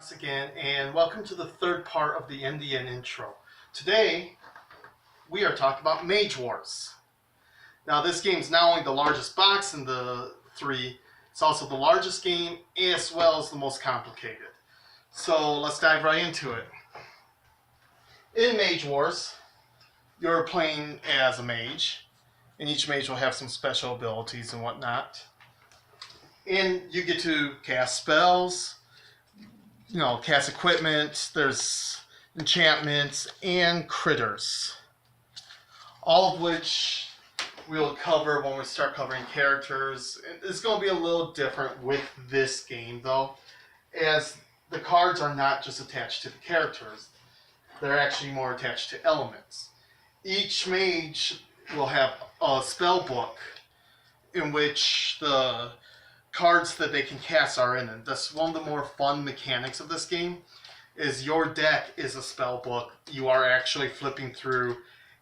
Once again, and welcome to the third part of the MDN intro. Today, we are talking about Mage Wars. Now, this game is not only the largest box in the three, it's also the largest game as well as the most complicated. So, let's dive right into it. In Mage Wars, you're playing as a mage, and each mage will have some special abilities and whatnot. And you get to cast spells, cast equipment, there's enchantments, and critters. All of which we'll cover when we start covering characters. It's going to be a little different with this game, though, as the cards are not just attached to the characters. They're actually more attached to elements. Each mage will have a spell book in which the cards that they can cast are in it. That's one of the more fun mechanics of this game, is your deck is a spell book. You are actually flipping through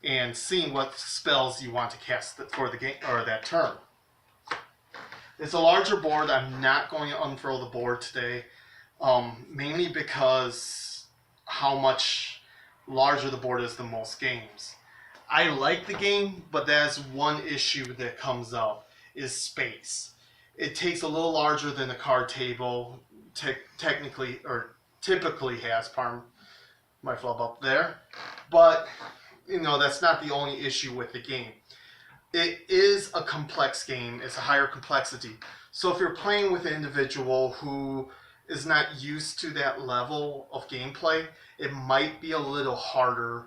and seeing what spells you want to cast for the game or that turn. It's a larger board. I'm not going to unfurl the board today, mainly because how much larger the board is than most games. I like the game, but that's one issue that comes up, is space. It takes a little larger than the card table typically has. Pardon my flub up there. But, that's not the only issue with the game. It is a complex game. It's a higher complexity. So if you're playing with an individual who is not used to that level of gameplay, it might be a little harder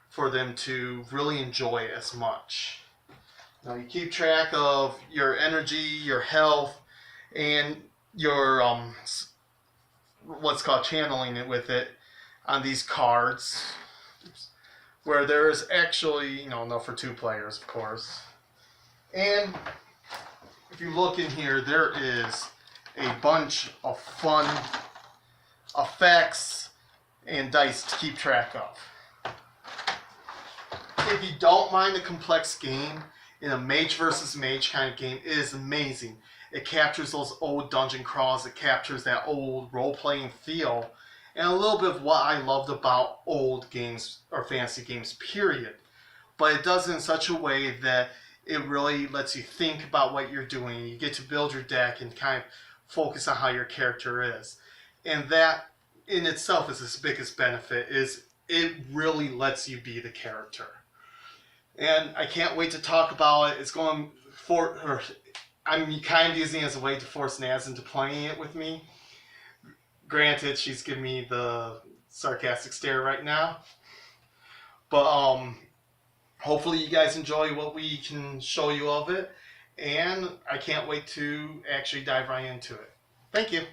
for them to really enjoy it as much. Now, you keep track of your energy, your health, and your what's called channeling it with it on these cards, where there's actually, enough for 2 players, of course. And if you look in here, there is a bunch of fun effects and dice to keep track of. If you don't mind the complex game, in a mage versus mage kind of game, it is amazing. It captures those old dungeon crawls. It captures that old role-playing feel. And a little bit of what I loved about old games or fantasy games, period. But it does it in such a way that it really lets you think about what you're doing. You get to build your deck and kind of focus on how your character is. And that in itself is its biggest benefit, is it really lets you be the character. And I can't wait to talk about it. I'm kind of using it as a way to force Naz into playing it with me. Granted, she's giving me the sarcastic stare right now. But hopefully you guys enjoy what we can show you of it. And I can't wait to actually dive right into it. Thank you.